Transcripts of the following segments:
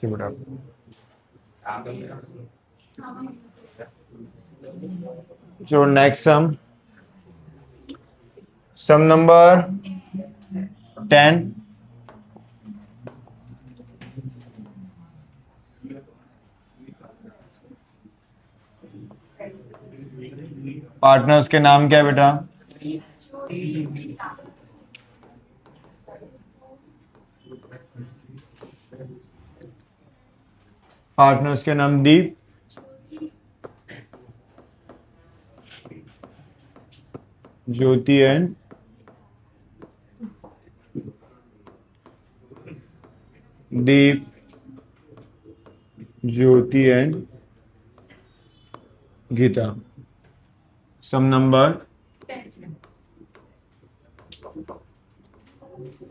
की बेटा। So next sum number 10. Partners के नाम क्या है बेटा? पार्टनर्स के नाम Deep, Jyoti and Deep, Jyoti and Geeta. Sum number,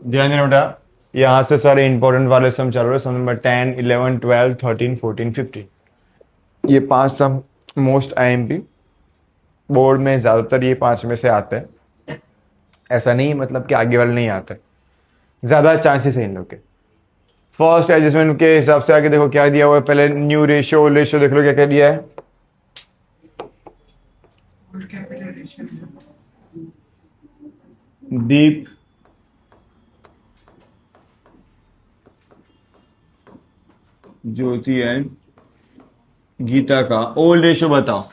ध्यान देना बेटा, यहां से सारे इंपॉर्टेंट वाले सम चल रहे हैं। सम नंबर 10, 11, 12, 13, 14, 15। ये 5 सम मोस्ट आईएमपी बोर्ड में ज्यादातर ये 5 में से आते हैं। ऐसा नहीं मतलब कि आगे वाले नहीं आते, ज्यादा चांसेस है इन लोग के। फर्स्ट एडजस्टमेंट के हिसाब से आगे देखो क्या दिया हुआ है। पहले न्यू रेशियो ओल्ड रेशियो देख लो क्या क्या दिया है। दीप, ज्योति एंड गीता का ओल्ड रेशियो बताओ।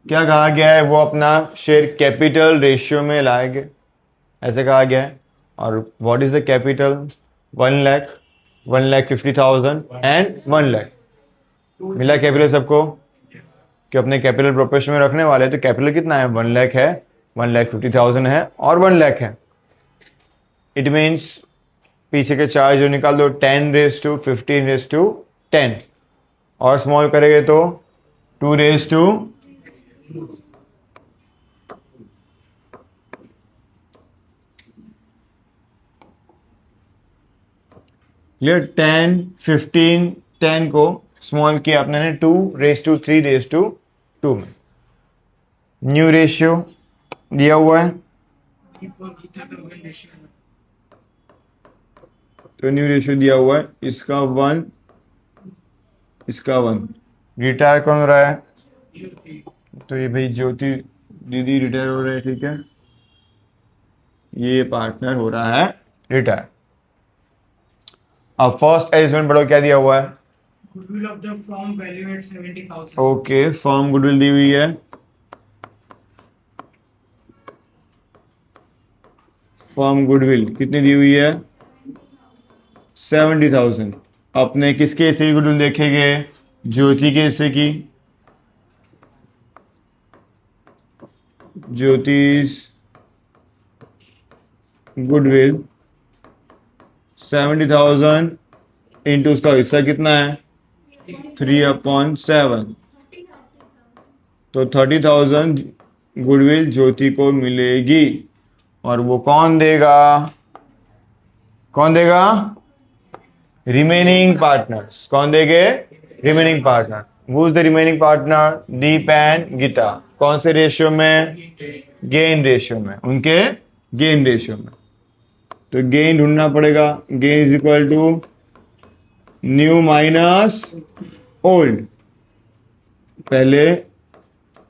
क्या कहा गया है? वो अपना शेयर कैपिटल रेशियो में लाएंगे, ऐसे कहा गया है। और what is the capital? 1 lakh, 1,50,000 and 1 lakh. मिला कैपिटल सबको कि अपने कैपिटल प्रोपोर्शन में रखने वाले हैं। तो कैपिटल कितना है? 1 लाख है, 1,50,000 है और 1 लाख है। इट मीन्स पीछे के चार्ज जो निकाल दो, 10⁻15⁻10 और स्मॉल करेंगे तो 2⁻, क्लियर? 10, 15, 10 को स्मॉल किया आपने 2⁻3⁻2 में। न्यू रेशियो दिया हुआ है, तो न्यू रेशियो दिया हुआ है इसका 1, इसका 1। रिटायर कौन हो रहा है? तो ये भाई ज्योति दीदी रिटायर हो रहे हैं, ठीक है। ये पार्टनर हो रहा है रिटायर। अब फर्स्ट एडजस्टमेंट पढ़ो क्या दिया हुआ है। Goodwill of the firm value at 70,000। Okay, firm goodwill दी हुई है। फर्म गुडविल कितनी दी हुई है? 70,000। अपने किसके हिस्से की गुडविल देखेंगे? ज्योति के हिस्से की। ज्योतिष गुडविल 70,000 इंटू उसका हिस्सा कितना है? 3/7। तो 30,000 गुडविल ज्योति को मिलेगी। और वो कौन देगा? कौन देगा? Remaining partners. कौन देंगे? Remaining partner. Who is the remaining partner? Deep and Geeta. कौन से रेशियो में? गेन रेशियो में। उनके गेन रेशियो में। तो गेन ढूंढना पड़ेगा। Gain is equal to new minus old. पहले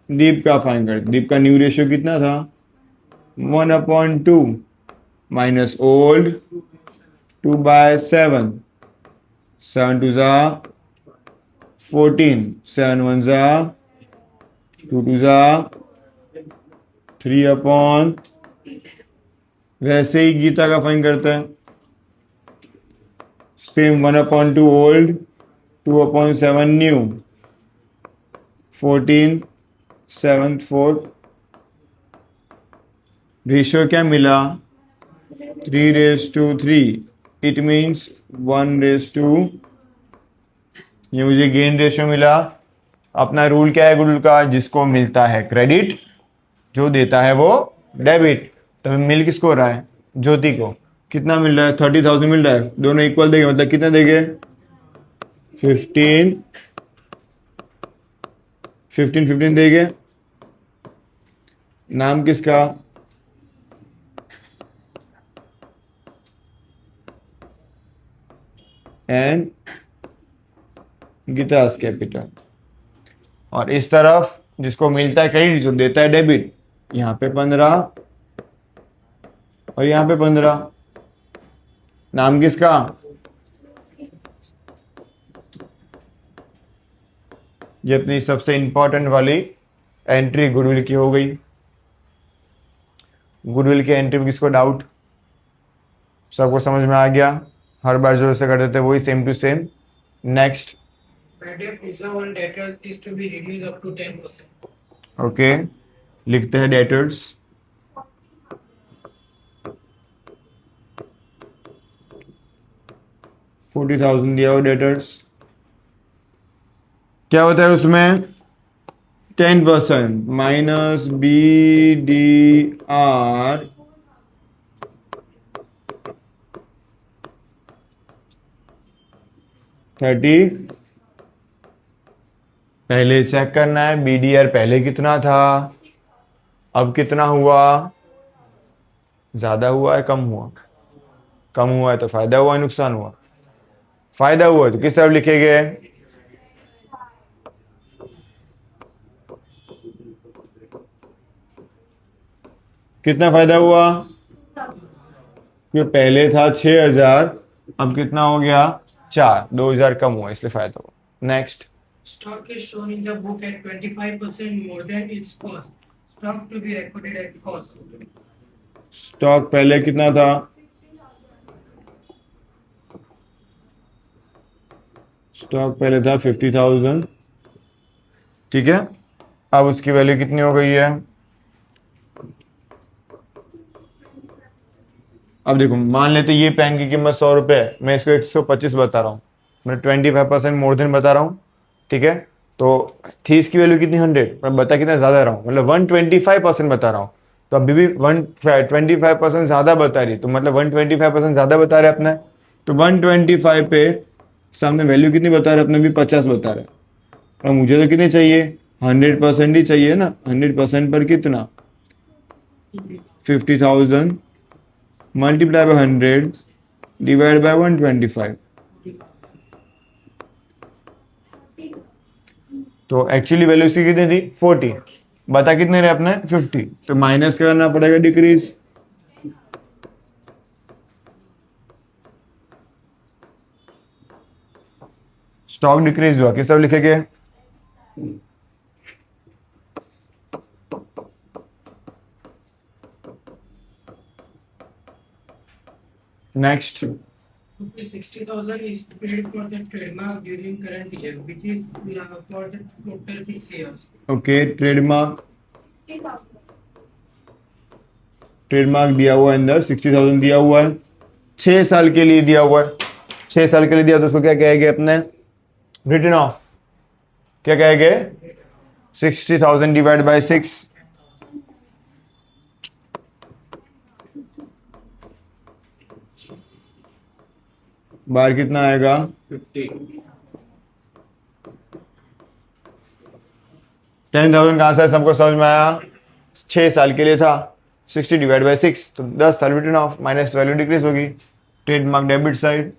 दीप का फाइंड कर। दीप का न्यू रेशियो कितना था? 1/2 माइनस ओल्ड 2/7। 7 2 जा 14, 7 1 जा 2 2 जा 3/। वैसे ही गीता का फाइन करता है। Same 1/2 old, 2/7 new, 14 7 4। रेशियो क्या मिला? 3:3। It means 1:। ये मुझे गेन रेशियो मिला। अपना रूल क्या है गुडविल का? जिसको मिलता है क्रेडिट, जो देता है वो डेबिट। तो मिल किसको रहा है? ज्योति को। कितना मिल रहा है? 30,000 मिल रहा है। दोनों इक्वल देंगे, मतलब कितना देंगे? 15 15 देंगे। नाम किसका? And Geeta's capital. और इस तरफ जिसको मिलता है क्रेडिट, जो देता है डेबिट, यहाँ पे 15 और यहाँ पे 15। नाम किसका? ये अपनी सबसे इंपॉर्टेंट वाली एंट्री गुडविल की हो गई। गुडविल की एंट्री में किसको डाउट? सबको समझ में आ गया? हर बार जो से करते थे वही same to same. Next, Bad debt reserve on debtors is to be reduced up to 10%. Okay, लिखते हैं डेटर्स। $40,000 दिया हो डेटर्स। क्या होता है उसमें? 10% माइनस BDR 30। पहले चेक करना है BDR पहले कितना था, अब कितना हुआ, ज्यादा हुआ है कम हुआ? कम हुआ है तो फायदा हुआ है नुकसान हुआ? फायदा हुआ है तो किस तरफ लिखेंगे? कितना फायदा हुआ? कि पहले था 6,000, अब कितना हो गया? 4, 2,000 कम हुआ इसलिए फायदा हुआ। Next, Stock is shown in the book at 25% more than its cost. Stock to be recorded at cost. Stock पहले कितना था? स्टॉक पहले था 50,000, ठीक है। अब उसकी वैल्यू कितनी हो गई है? अब देखो, मान लेते ये पेन की कीमत 100 रुपए है, मैं इसको 125 बता रहा हूँ, मैं 25% मोर देन बता रहा हूँ, ठीक है। तो थी इसकी वैल्यू कितनी? 100, मैं बता कितना ज्यादा रहा हूँ, मतलब 125% बता रहा हूँ। तो अभी भी 125% ज्यादा बता रही, तो मतलब 125% ज्यादा बता रहे अपने। तो 125 पे सामने वैल्यू कितनी बता रहे अपने? भी 50 बता रहे। और मुझे तो कितने चाहिए? 100% ही चाहिए ना। 100% पर कितना? 50,000 मल्टीप्लाई बाय 100 डिवाइड बाय 125। तो एक्चुअली वैल्यू इसकी कितनी थी? 40, बता कितने रहे अपने? 50, तो माइनस करना पड़ेगा, डिक्रीज। स्टॉक डिक्रीज हुआ, किस तरफ लिखेंगे? Next, Rupees 60,000 is paid for the trademark during current year, which is for the total 6 years. Okay, trademark, trademark दिया हुआ है अंदर, 60,000 दिया हुआ है, 6 साल के लिए दिया हुआ है। 6 साल के लिए दिया तो उसको क्या कहेंगे अपने? Return of. क्या कहेंगे? 60,000 डिवाइड बाय 6, बार कितना आएगा? 10,000 कहां से? सबको समझ में आया? 6 साल के लिए था, 60 डिवाइड बाय 6, तो 10 साल return of, minus value decrease होगी। Trademark debit side.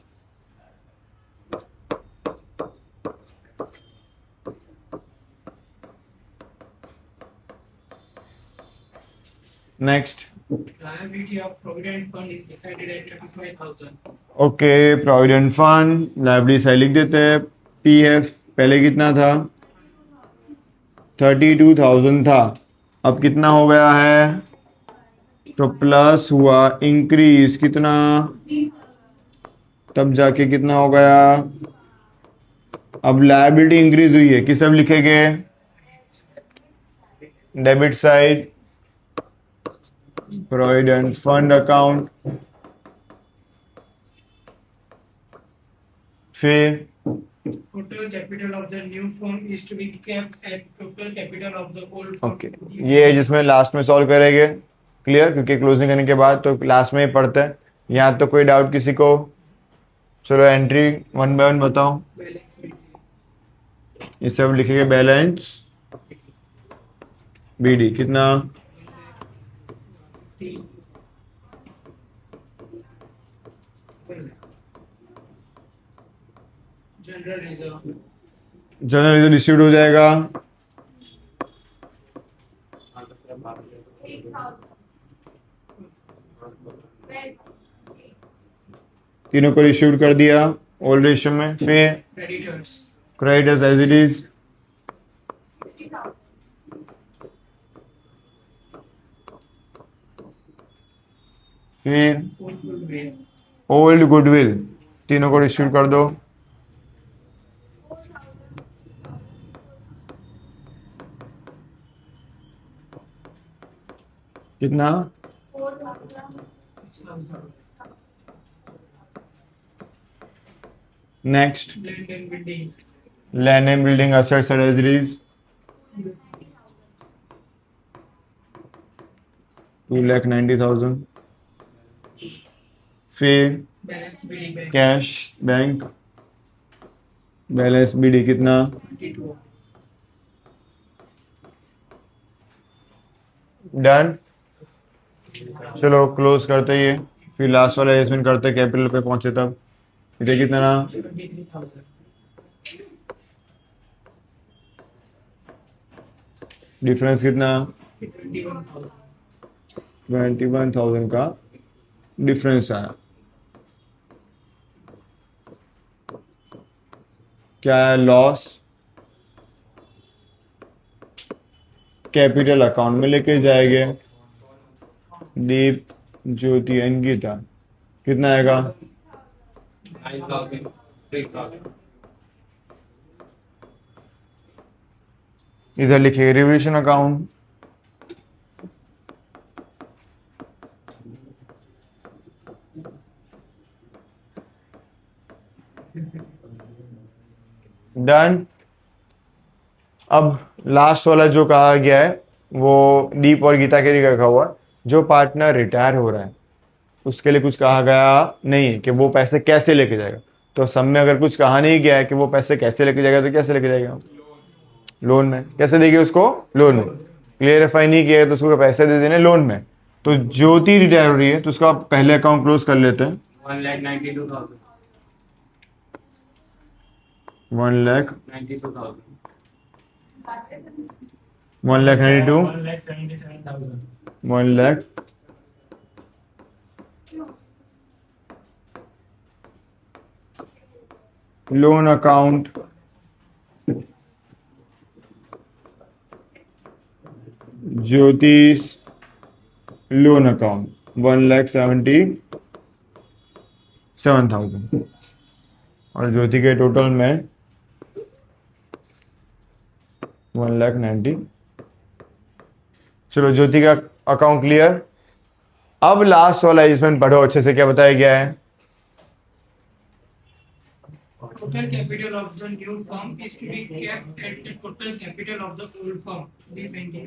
Next, Liability of provident fund is decided at 35,000. Okay, provident fund liability side लिख देते हैं। PF पहले कितना था? 32,000 था, अब कितना हो गया है? तो प्लस हुआ, इंक्रीज कितना, तब जाके कितना हो गया? अब लायबिलिटी इंक्रीज हुई है, किस अब लिखेंगे? Debit side, provident fund account. फिर Total capital of the new firm is to be kept at total capital of the old firm. Okay, ये है जिसमें लास्ट में सॉल्व करेंगे। क्लियर? क्योंकि क्लोजिंग करने के बाद तो लास्ट में ही पढ़ते हैं। यहाँ तो कोई डाउट किसी को? चलो एंट्री वन बाय वन बताओ। Balance sheet. इस सब लिखेंगे बैलेंस BD कितना? T. General reserve general reserve distribute हो जाएगा 8,000 तीनों को डिस्ट्रीब्यूट कर दिया ओल्ड रेशियो में। फिर creditors creditors as it is 60,000 फिर गुडविल ओल्ड गुडविल तीनों को डिस्ट्रीब्यूट कर दो 4,000 कितना 4,000 next land and building land and building assets as it is 2,90,000 फिर balance BD bank cash bank balance BD कितना 22 डन। चलो क्लोज करते ही है। फिर लास्ट वाला एडजस्टमेंट करते कैपिटल पे पहुंचे तब इधर कितना 23,000 डिफरेंस कितना 21,000 21,000 का डिफरेंस आया। क्या है लॉस कैपिटल अकाउंट में लेके जाएंगे दीप ज्योति एंड गीता कितना आएगा 9,000, 3,000. इधर लिखिए रिवोल्यूशन अकाउंट डन। अब लास्ट वाला जो कहा गया है वो दीप और गीता के लिए रखा हुआ है। जो पार्टनर रिटायर हो रहा है उसके लिए कुछ कहा गया नहीं है कि वो पैसे कैसे लेके जाएगा। तो सब में अगर कुछ कहा नहीं गया है कि वो पैसे कैसे लेके जाएगा तो कैसे लेके जाएगा लोन में। कैसे देंगे उसको लोन में। क्लियरिफाई नहीं किया है तो उसको पैसे दे देने लोन में। तो ज्योति रिटायर हो रही है तो उसका पहले अकाउंट क्लोज कर लेते हैं 1,92,000. 1,92,000 1,77,000 1 लाख लोन अकाउंट ज्योतिष लोन अकाउंट 1,77,000 और ज्योति के टोटल में 1,90,000। चलो ज्योति का अकाउंट क्लियर। अब लास्ट वाला एडजस्टमेंट पढ़ो अच्छे से क्या बताया गया है। Total capital of the new firm is to be kept at the total capital of the old firm. The banking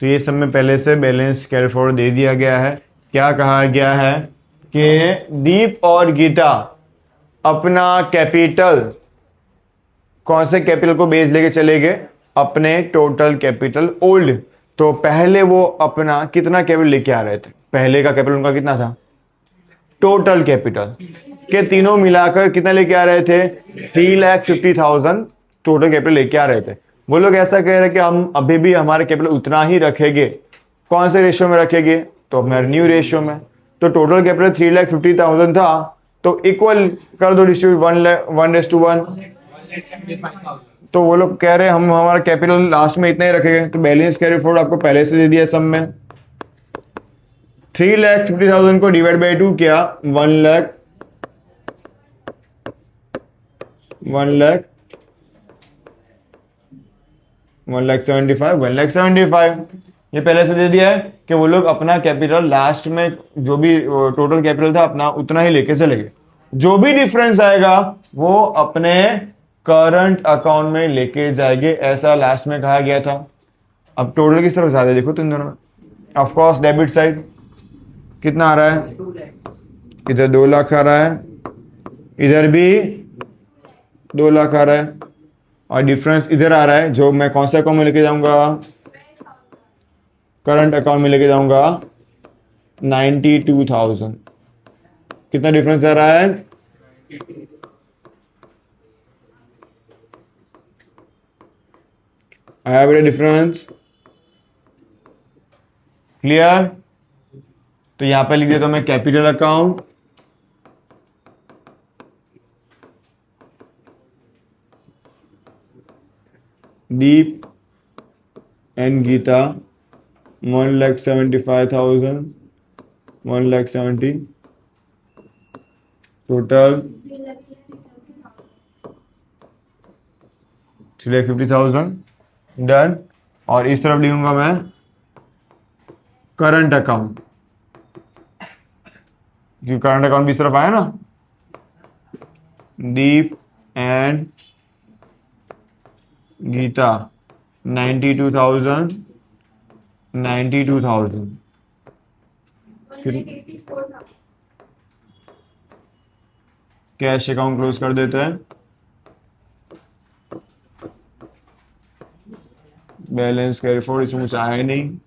तो ये सब में पहले से बैलेंस कैरी फॉरवर्ड दे दिया गया है। क्या कहा गया है कि दीप और गीता अपना कैपिटल कौन से कैपिटल को बेस लेके चले गए अपने टोटल कैपिटल ओल्ड। तो पहले वो अपना कितना कैपिटल लेके आ रहे थे। पहले का कैपिटल उनका कितना था टोटल कैपिटल के तीनों मिलाकर कितना लेके आ रहे थे 3,50,000 टोटल कैपिटल लेके आ रहे थे। वो लोग ऐसा कह रहे हैं कि हम अभी भी हमारे कैपिटल उतना ही रखेंगे। कौन से रेशियो में रखेंगे तो अपना न्यू रेशियो में। तो टोटल कैपिटल 3,50,000 था तो इक्वल कर दो डिस्ट्रीब्यूट 1:1। 1,75,000. तो वो लोग कह रहे हैं हम हमारा कैपिटल लास्ट में इतना ही रखेंगे। तो बैलेंस कैरी फॉरवर्ड आपको पहले से दे दिया सब में 3,50,000 को डिवाइड बाई 2 किया 1,75,000 ये पहले से दे दिया है कि वो लोग अपना कैपिटल लास्ट में जो भी टोटल कैपिटल था अपना उतना ही लेके चले गए। जो भी डिफरेंस आएगा वो अपने करंट अकाउंट में लेके जाएंगे ऐसा लास्ट में कहा गया था। अब टोटल किस तरफ ज्यादा देखो तुम दोनों में। ऑफ कोर्स डेबिट साइड कितना आ रहा है इधर 2 लाख आ रहा है इधर भी 2 लाख आ रहा है और डिफरेंस इधर आ रहा है जो मैं कौन सा अकाउंट में लेके जाऊंगा करंट अकाउंट में लेके जाऊंगा 92,000। कितना डिफरेंस आ रहा है I have a difference. Clear? तो यहां पे लिख देता हूं मैं capital account, Deep and Geeta 1,75,000, 1,70,000 total 3,50,000 done. और इस तरफ लिखूंगा मैं करंट अकाउंट, क्योंकि करंट अकाउंट भी इस तरफ आया ना, Deep and Geeta 92,000, 92,000 184,000. Cash account close कर देते हैं। बैलेंस कैरी फॉरवर्ड इसमें कुछ आया नहीं।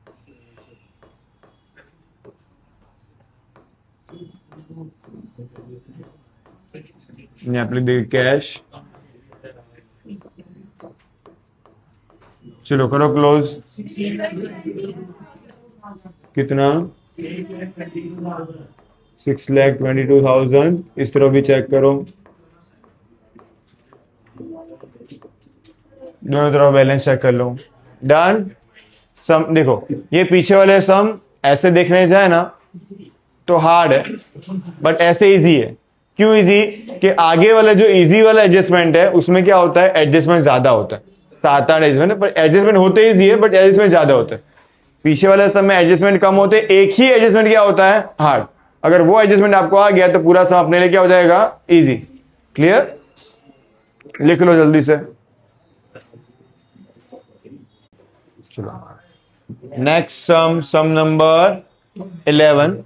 यहाँ पे लिख देंगे कैश। चलो करो क्लोज। कितना? 6,22,000। इस तरफ भी चेक करो, दोनों तरफ बैलेंस चेक कर लो। डन। सम देखो, ये पीछे वाले सम ऐसे देखने जाए ना तो हार्ड है, बट ऐसे इजी है। क्यों इजी? कि आगे वाला जो इजी वाला एडजस्टमेंट है उसमें क्या होता है, एडजस्टमेंट ज्यादा होता है, 7-8 एडजस्टमेंट है, पर एडजस्टमेंट होते इजी है बट एडजस्टमेंट ज्यादा होता है। पीछे वाले सम में एडजस्टमेंट कम होते, एक ही एडजस्टमेंट क्या होता है, हार्ड। अगर वो एडजस्टमेंट आपको आ गया तो पूरा सम अपने लिए क्या हो जाएगा, इजी। क्लियर? लिख लो जल्दी से। चलो next sum number 11।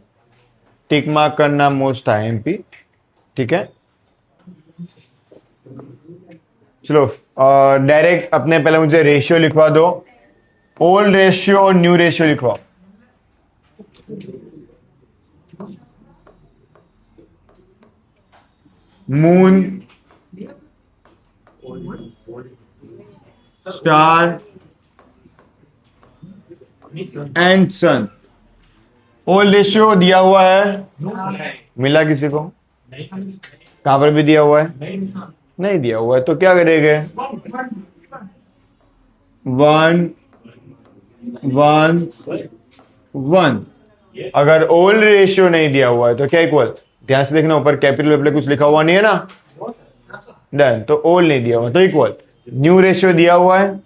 Tick mark करना मोस्ट आईएमपी, ठीक है। चलो डायरेक्ट अपने पहले मुझे रेशियो लिखवा दो, ओल्ड रेशियो और न्यू रेशियो लिखवाओ। Moon, star and sun. Old ratio दिया हुआ है, मिला किसी को? कहां पर भी दिया हुआ है? नहीं दिया हुआ है, तो क्या करेंगे? 1 1 1। अगर ओल्ड रेशियो नहीं दिया हुआ है तो क्या इक्वल? ध्यान से देखना, ऊपर कैपिटल पे कुछ लिखा हुआ नहीं है ना, डन। तो ओल्ड नहीं दिया हुआ तो इक्वल। न्यू रेशियो दिया हुआ है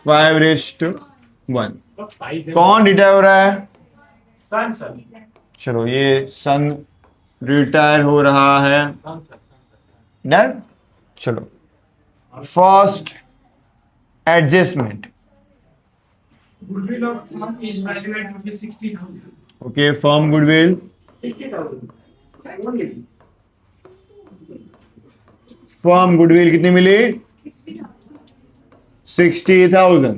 5:1। कौन रिटायर हो रहा है? चलो ये सन रिटायर हो रहा है, डन। चलो first adjustment, Goodwill of firm is valued at rupees 60,000. Okay. Firm goodwill, firm goodwill कितनी मिली? 60,000।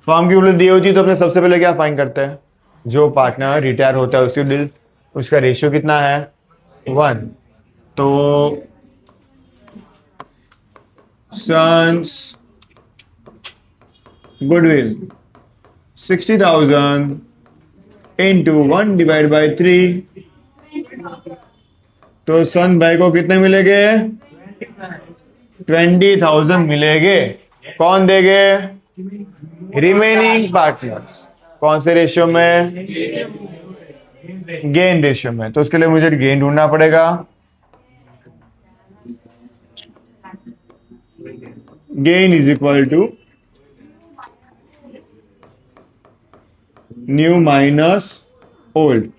फर्म की गुडविल दी होती तो अपने सबसे पहले क्या फाइन करते हैं, जो पार्टनर रिटायर होता है उसकी उसका रेशियो कितना है, 1। तो सन्स गुडविल 60,000 इंटू 1/3। तो सन भाई को कितने मिलेंगे? 20,000 मिलेंगे। कौन देंगे? Remaining partners. कौन से रेशियो में? गेन रेशियो में। तो उसके लिए मुझे गेन ढूंढना पड़ेगा। Gain is equal to new minus old.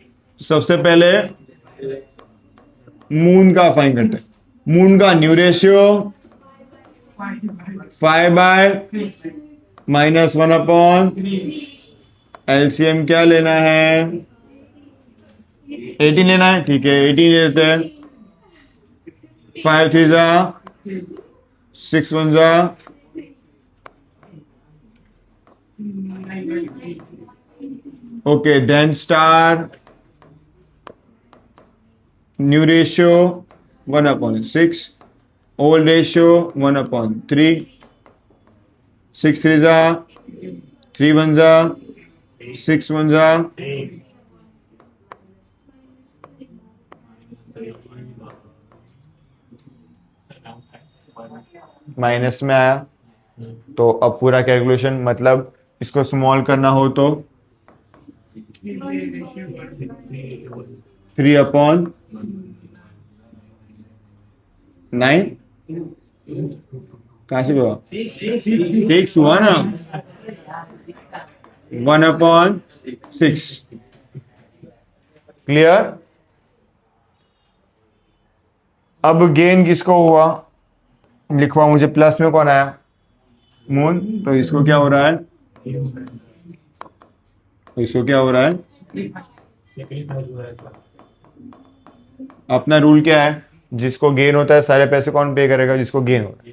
सबसे पहले मून का फाइन करते हैं। मून का न्यू रेशियो 5/, -1/। एलसीएम क्या लेना है? 18 लेना है, ठीक है 18 लेते हैं। 5 3 जा 6 1 जा, okay. Then star new ratio 1/6। Old ratio 1/3, 6 3 जा, 3 1 जा, 6 1 जा, माइनस में आया। तो अब पूरा कैलकुलेशन मतलब इसको स्मॉल करना हो तो 3/9, कहाँ से हुआ? 6 हुआ ना, 1/6। क्लियर? अब गेन किसको हुआ लिखवा, मुझे प्लस में कौन आया? मून। तो इसको क्या हो रहा है? इसको क्या हो रहा है? अपना रूल क्या है? जिसको गेन होता है सारे पैसे कौन पे करेगा? जिसको गेन होता है।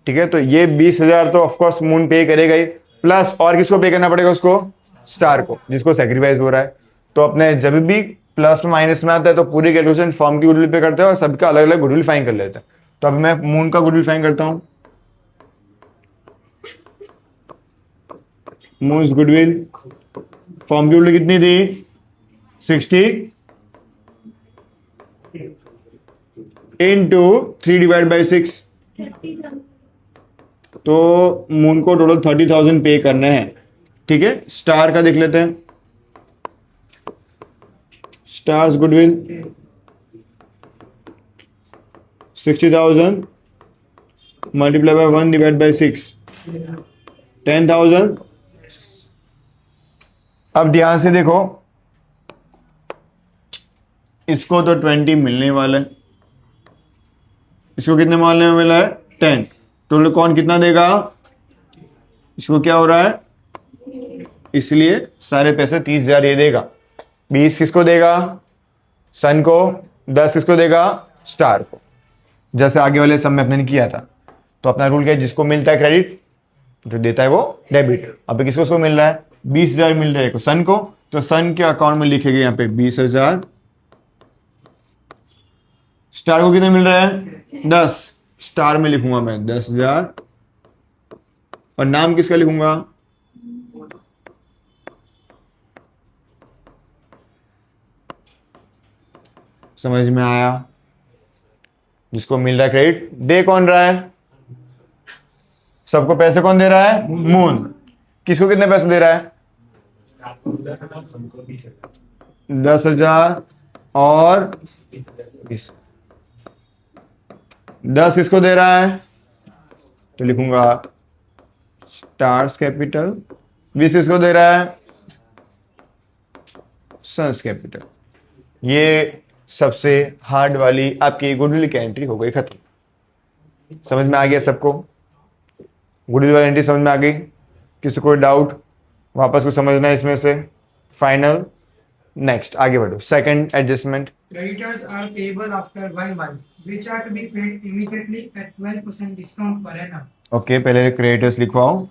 ठीक है, तो ये 20,000 तो ऑफकोर्स मून पे करेगा ही, प्लस और किसको पे करना पड़ेगा? उसको, स्टार को, जिसको सेक्रीफाइस हो रहा है। तो अपने जब भी प्लस में माइनस में आता है तो पूरी कैलकुलेशन फर्म की गुडविल पे करते हैं और सबका अलग अलग गुडविल फाइन कर लेते हैं। तो अब मैं मून का गुडविल फाइन करता हूं। मून्स गुडविल, फर्म की गुडविल कितनी थी? 60 इंटू 3/6। तो मून को टोटल 30,000 पे करने हैं। ठीक है, स्टार का देख लेते हैं। Stars goodwill 60,000 multiply by 1/6, 10,000। अब ध्यान से देखो, इसको तो 20 मिलने वाला है, इसको कितने मानने में मिला है? 10। टोटल कौन कितना देगा? इसको क्या हो रहा है? इसलिए सारे पैसे 30,000 ये देगा। 20 किसको देगा? सन को। 10 किसको देगा? स्टार को, जैसे आगे वाले सब में अपने ने किया था। तो अपना रूल क्या है? जिसको मिलता है क्रेडिट जो देता है वो डेबिट। अब किसको उसको मिल रहा है? 20,000 मिल रहा है सन को, तो सन के अकाउंट में लिखेंगे यहाँ पे 20,000। स्टार को कितने मिल रहा है? 10। स्टार में लिखूंगा मैं 10,000। और नाम किसका लिखूंगा? समझ में आया? जिसको मिल रहा है क्रेडिट, दे कौन रहा है? सबको पैसे कौन दे रहा है? मून। किसको कितने पैसे दे रहा है? 10,000 और 10 किसको दे रहा है? तो लिखूंगा स्टार्स कैपिटल। 20 किसको दे रहा है? Sons capital. ये सबसे हार्ड वाली आपकी गुडविल की एंट्री हो गई खत्म। समझ में आ गया सबको? गुडविल वाली एंट्री समझ में आ गई? किसी कोई डाउट? वापस को समझना है इसमें से? फाइनल। नेक्स्ट आगे बढ़ो। Second adjustment. Creditors are payable after 1 month, which are to be paid immediately at 12% discount per annum. Okay, पहले क्रेडिटर्स लिखवाओ।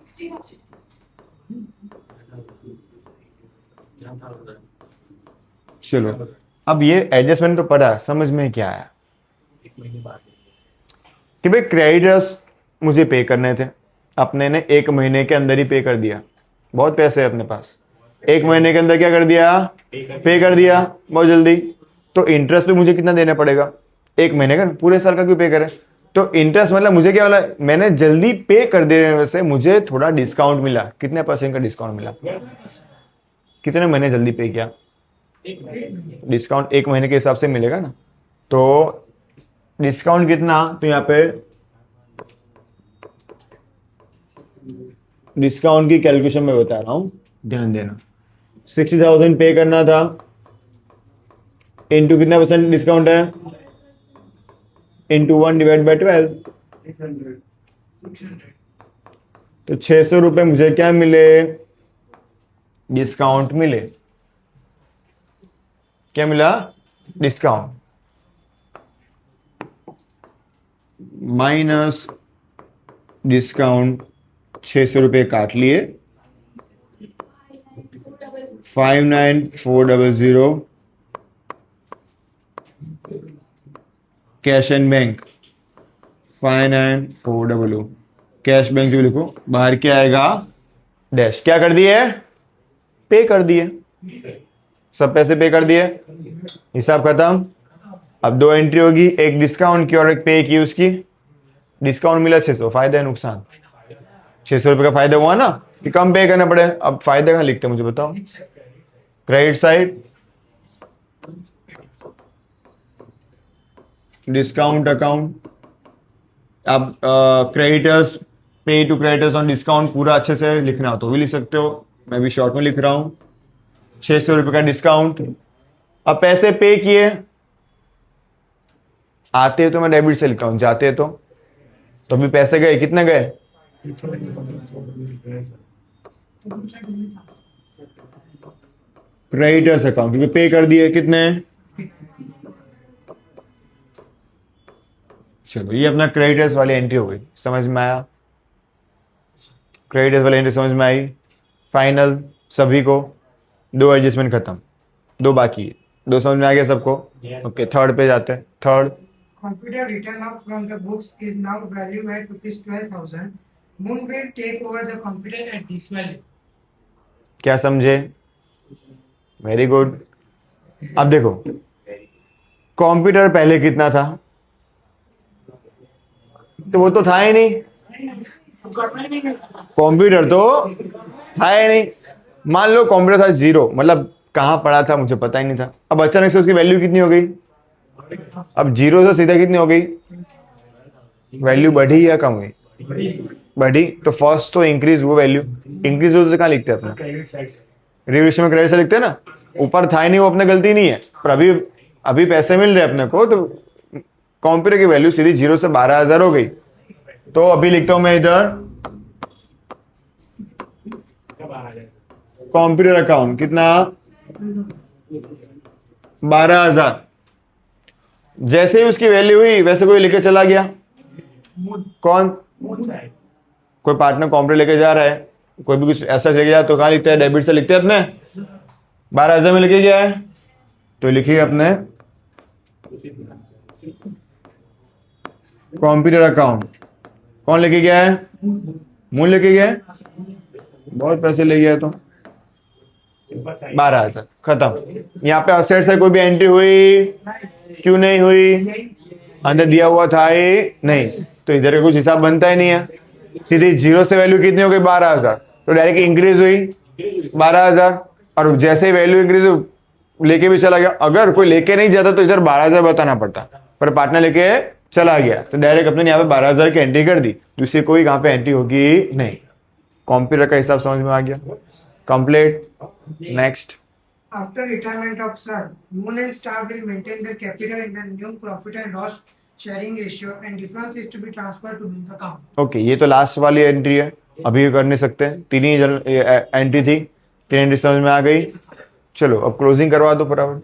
60,000. चलो, अब ये एडजस्टमेंट तो पड़ा, समझ में क्या आया? कि भाई क्रेडिटर्स मुझे पे करने थे, अपने ने 1 महीने के अंदर ही पे कर दिया। बहुत पैसे है अपने पास, 1 महीने के अंदर क्या कर दिया? पे कर दिया बहुत जल्दी। तो इंटरेस्ट पे मुझे कितना देना पड़ेगा? 1 महीने का, पूरे साल का क्यों पे करे? तो इंटरेस्ट मतलब मुझे क्या वाला, मैंने जल्दी पे कर देने से मुझे थोड़ा डिस्काउंट मिला। कितने % का डिस्काउंट मिला? कितने महीने जल्दी पे किया? डिस्काउंट 1 महीने के हिसाब से मिलेगा ना। तो डिस्काउंट कितना? तो यहाँ पे डिस्काउंट की कैलकुलेशन में बता रहा हूं, ध्यान देना। 60,000 पे करना था, इनटू कितना % डिस्काउंट है? इनटू 1/12। 600. तो 600 रुपए मुझे क्या मिले? डिस्काउंट मिले। क्या मिला? डिस्काउंट। माइनस डिस्काउंट 600 रुपए काट लिए। 59,400 cash and bank 5940 cash bank जो लिखो बाहर क्या आएगा डैश क्या कर दिए पे कर दिए सब पैसे पे कर दिए हिसाब खत्म अब दो एंट्री होगी एक डिस्काउंट की और एक पे की उसकी डिस्काउंट मिला 600 फायदा है नुकसान 600 रुपये का फायदा हुआ ना कि कम पे करना पड़े अब फायदा कहाँ लिखते हैं मुझे बताओ क्रेडिट साइड डिस्काउंट अकाउंट आप क्रेडिटर्स पे टू क्रेडिटर्स ऑन डिस्काउंट पूरा अच्छे से लिखना हो तो भी लिख सकते हो मैं भी शॉर्ट में लिख रहा हूँ 600 रुपये का डिस्काउंट अब पैसे पे किए आते हैं तो मैं डेबिट से लिखता हूँ जाते हैं तो अभी पैसे गए कितने गए क्रेडिटर्स अकाउंट क्योंकि पे कर दिए कितने चलो ये अपना क्रेडिटर्स वाली एंट्री हो गई समझ में आया क्रेडिटर्स वाली एंट्री समझ में आई फाइनल सभी को दो एडजस्टमेंट खत्म दो बाकी है दो समझ में आ गया सबको ओके थर्ड पे जाते हैं third Computer written off from the books is now valued at rupees 12,000. Moon will take over the computer at this value. क्या समझे वेरी गुड अब देखो कंप्यूटर पहले कितना था तो वो तो था ही नहीं कंप्यूटर तो था ही नहीं मान लो कंप्यूटर था 0 मतलब कहाँ पड़ा था मुझे पता ही नहीं था अब अचानक से उसकी वैल्यू कितनी हो गई अब 0 से सीधा कितनी हो गई वैल्यू बढ़ी या कम हुई बढ़ी तो फर्स्ट तो इंक्रीज हुआ वैल्यू इंक्रीज हो तो कहाँ लिखते हैं अपना रिविशन में क्रेडिट से लिखते हैं ना ऊपर था ही नहीं वो अपने गलती नहीं है पर अभी पैसे मिल रहे अपने को तो कंप्यूटर की वैल्यू सीधी 0 से 12,000 हो गई तो अभी लिखता हूं मैं इधर कंप्यूटर अकाउंट कितना 12,000 जैसे ही उसकी वैल्यू हुई वैसे कोई लेके चला गया कौन कोई पार्टनर कंप्यूटर लेके जा रहा है कोई भी कुछ ऐसा लेके जाए तो कहाँ लिखते हैं डेबिट से लिखते हैं अपने 12,000 में लेके गया है तो लिखिए अपने कंप्यूटर अकाउंट कौन लेके गया है मूल लेके गया है बहुत पैसे ले गया है तो 12,000 खत्म यहाँ पे असेट से कोई भी एंट्री हुई क्यों नहीं हुई अंदर दिया हुआ था ही नहीं तो इधर का कुछ हिसाब बनता ही नहीं है सीधी 0 से वैल्यू कितनी हो गई 12,000 तो डायरेक्ट इंक्रीज हुई 12,000 और जैसे ही वैल्यू इंक्रीज लेके भी चला गया अगर कोई लेके नहीं जाता तो इधर 12,000 बताना पड़ता पर पार्टनर लेके चला गया तो डायरेक्ट अपने यहाँ पे 12,000 की एंट्री कर दी दूसरी कोई कहाँ पे एंट्री होगी नहीं कंप्यूटर का हिसाब समझ में आ गया complete next After retirement of Sir, Moon and Star will maintain their capital in the new profit and loss sharing ratio and difference is to be transferred to bank account. Okay ये तो last वाली entry है अभी कर नहीं सकते तीन ही entry थी तीन एंट्री समझ में आ गई चलो अब क्लोजिंग करवा दो फटाफट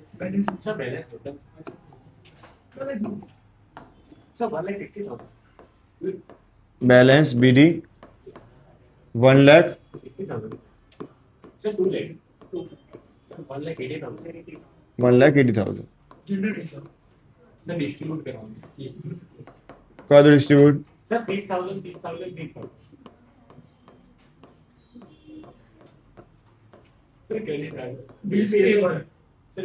बैलेंस बीडी 1,80,000 का दो डिस्ट्रीब्यूट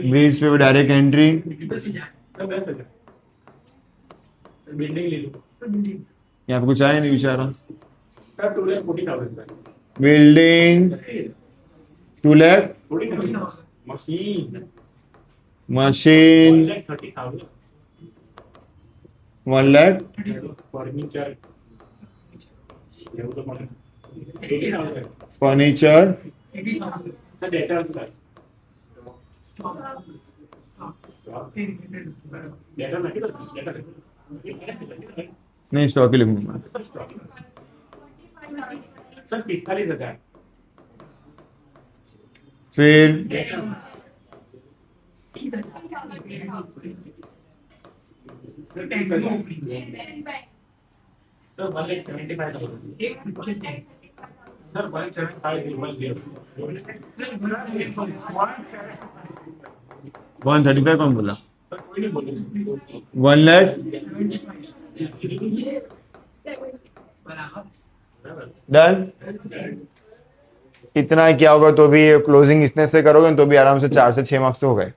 बीस पे डायरेक्ट एंट्री यहाँ पे कुछ आया नहीं बेचारा building 2 lakh machine 1 lakh furniture नहीं स्टॉक ही लिखूंगा सर 45,000 फिर सर 1,75,000 सर 1,75,000 135 कौन बोला सर कोई नहीं बोले 1 लाख डन। इतना क्या होगा तो भी क्लोजिंग इतने से करोगे तो भी आराम से 4 से 6 मार्क्स तो हो गए।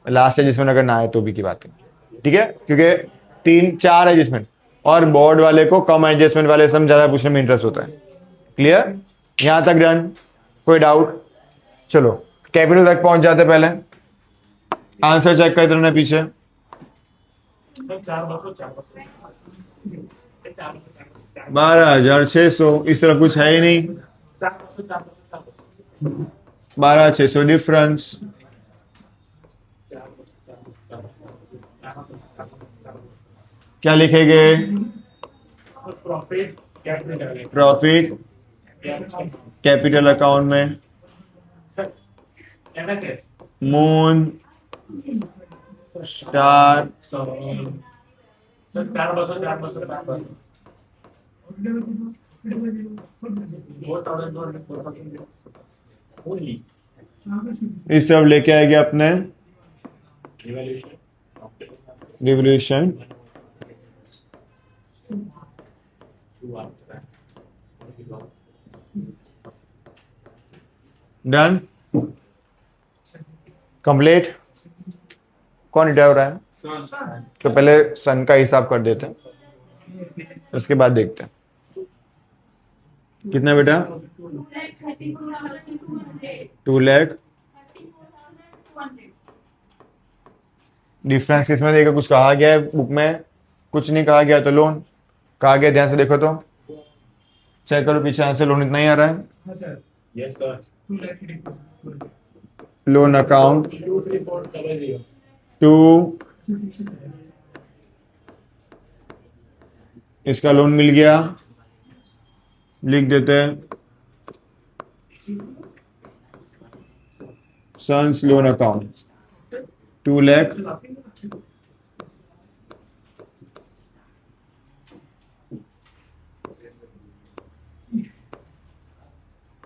लास्ट एडजस्टमेंट अगर ना आए तो भी की बात है, ठीक है, क्योंकि 3-4 एडजस्टमेंट और बोर्ड वाले को कम एडजस्टमेंट वाले सम ज्यादा पूछने में इंटरेस्ट होता है। क्लियर, यहां तक डन, कोई डाउट? चलो कैपिटल तक पहुंच जाते, पहले आंसर चेक करते रहना पीछे। सर 4 12,600, इस तरफ कुछ है ही नहीं। 12,600 डिफरेंस, क्या लिखेंगे? प्रॉफिट प्रॉफिट कैपिटल अकाउंट में MSS moon star sir 4,200 only इस तरफ लेके आएंगे अपने evaluation रिवोल्यूशन। Done, complete. कौन रिटायर हो रहा है? तो पहले सन का हिसाब कर देते हैं, उसके बाद देखते हैं कितना बेटा। 2 लाख। डिफरेंस किसमें देगा? कुछ कहा गया है बुक में? कुछ नहीं कहा गया, तो लोन कहा गया, ध्यान से देखो तो चेक करो पीछे, आंसर लोन इतना ही आ रहा है। yes sir लोन अकाउंट 2, इसका लोन मिल गया, लिख देते हैं सन्स लोन अकाउंट 2 लाख।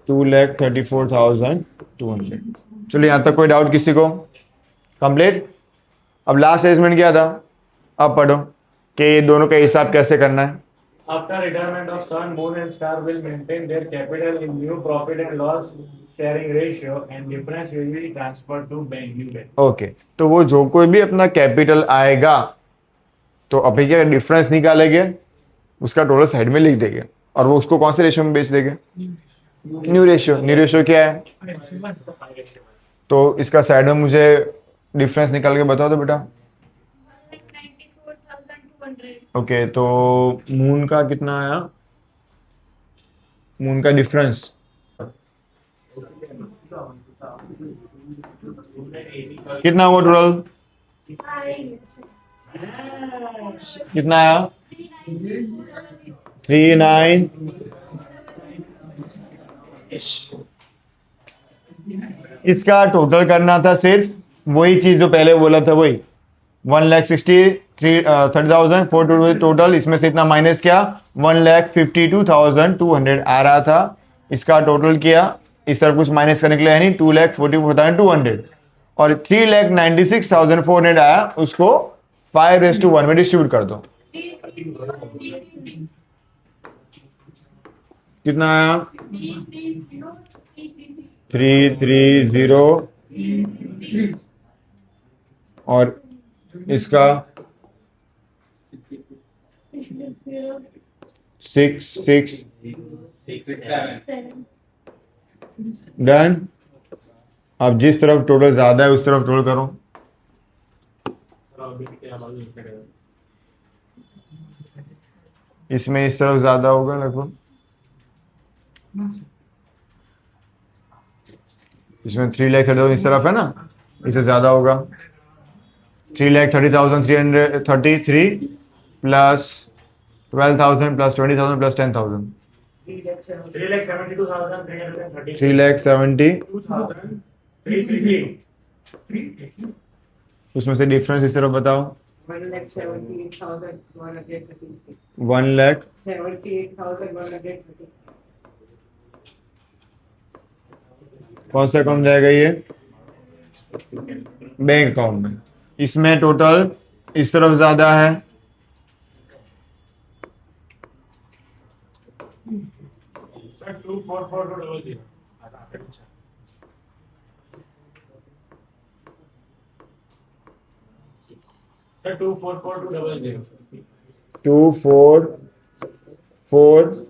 $2,34,200। चलो यहां तक कोई डाउट किसी को? कंप्लीट। अब लास्ट एडजस्टमेंट क्या था, अब पढ़ो कि ये दोनों का हिसाब कैसे करना है। after retirement of sun moon and star will maintain their capital in new profit and loss sharing ratio and difference will be transferred to bank new bank okay, तो वो जो कोई भी अपना कैपिटल आएगा तो अभी क्या डिफरेंस निकालेंगे, उसका टोटल साइड में लिख देंगे और वो उसको कौन से रेशियो में बेच देंगे? New ratio. न्यू रेशियो क्या है? तो इसका साइड में मुझे डिफरेंस निकाल के बताओ तो बेटा। 1,94,200 ओके, तो मून का कितना आया? मून का डिफरेंस कितना हुआ टोटल? कितना आया? 39। इसका टोटल करना था सिर्फ वही चीज जो पहले बोला था, वही 1,63,30,000 टोटल। इसमें से इतना माइनस किया, 1,52,200 आ रहा था। इसका टोटल किया, इस तरफ कुछ माइनस करने के लिए है नहीं, 2,44,200 और 3,96,400 आया, उसको 5:1 में डिस्ट्रीब्यूट कर दो। कितना आया? 330 और इसका 6 डन। अब जिस तरफ टोटल ज्यादा है उस तरफ टोटल करो। इसमें इस तरफ ज्यादा होगा लगभग, इसमें 3,30,000 इस तरफ है ना, इसे ज्यादा होगा। 3,30,333 प्लस 12,000 प्लस 20,000 प्लस 10,000 3,72,330 3,70,000। 2,333 उसमें से डिफरेंस इस तरफ बताओ। 1,78,130 1,78,130 78,130 कौन सा अकाउंट जाएगा ये? बैंक अकाउंट में। इसमें टोटल इस तरफ ज्यादा है, Sir, 244200. Sir, 244200. 244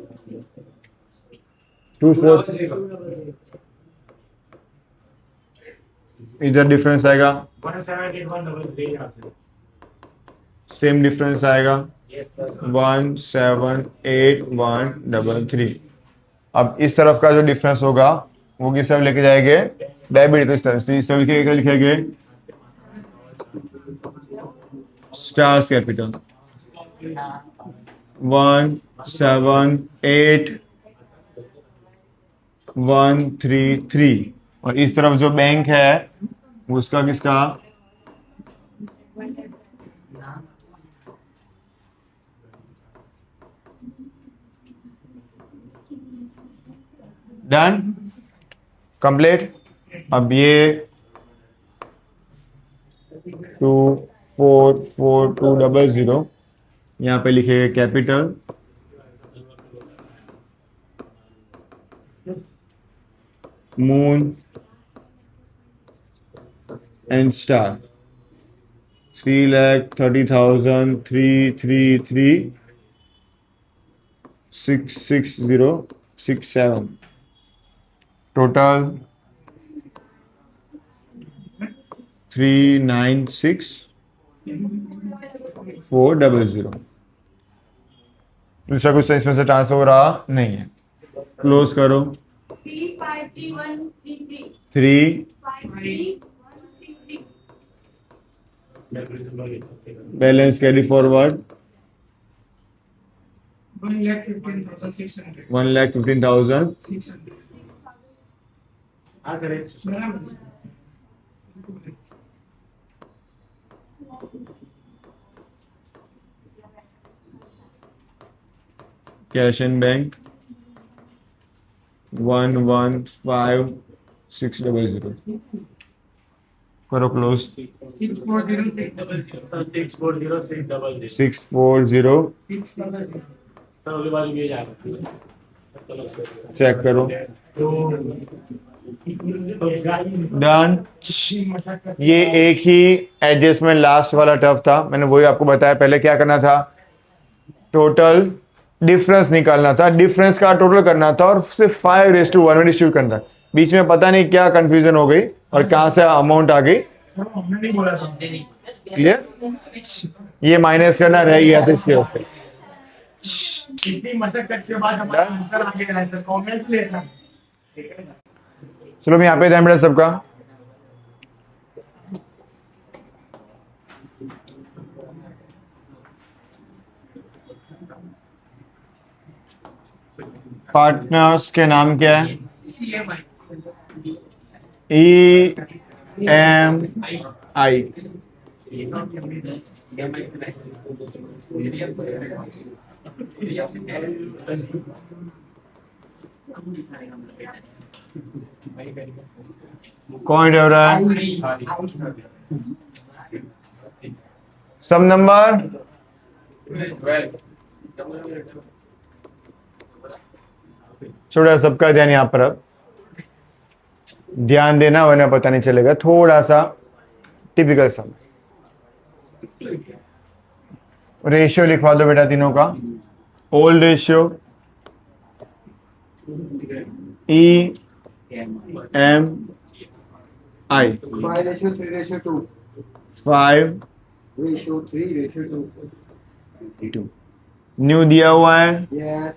इधर डिफरेंस आएगा, 178133. सेम डिफरेंस आएगा Yes, sir. 178133। अब इस तरफ का जो डिफरेंस होगा वो किस तरफ लेके जाएंगे, डेबिट, तो इस तरफ लिखेंगे स्टार्स कैपिटल 178133, और इस तरफ जो बैंक है उसका किसका, डन, कंप्लीट। अब ये 244200 यहाँ पे लिखेंगे capital, moon and star 3,30,333,660,67, total 3,96,400। दूसरा कुछ इसमें से ट्रांसफर हो रहा नहीं है, क्लोज करो। 353133. 3 53133. Balance carry forward 1,15,600. 1,15,000। 600. हाँ सर, बराबर सर। Cash in bank 1,15,600। करो क्लोज। 6,406,000. 640 6,000. सर अगली बार ये जा रहा है। चेक करो, डन। ये एक ही एडजस्टमेंट लास्ट वाला टफ था, मैंने वही आपको बताया। पहले क्या करना था, टोटल डिफरेंस निकालना था, डिफरेंस का टोटल करना था और सिर्फ 5:1 में डिस्ट्रीब्यूट करना था। बीच में पता नहीं क्या कंफ्यूजन हो गई और कहां से अमाउंट आ गई। हमने नहीं बोला था। क्लियर, ये माइनस करना रह गया था इसके वजह इतनी मशक्कत के बाद हमारा आंसर आ गया है सर, कमेंट ले सर। चलो मैं यहाँ पे ध्यान मेरा सबका। पार्टनर्स के नाम क्या है, EMI। कौन रह रहा है, सब नंबर छोड़ा, सबका ध्यान यहाँ पर अब ध्यान देना वरना पता नहीं चलेगा। थोड़ा सा टिपिकल सम, रेशियो लिखवा दो बेटा तीनों का। Old ratio EMI 5:3:2. 5:2। न्यू दिया हुआ है, Yes.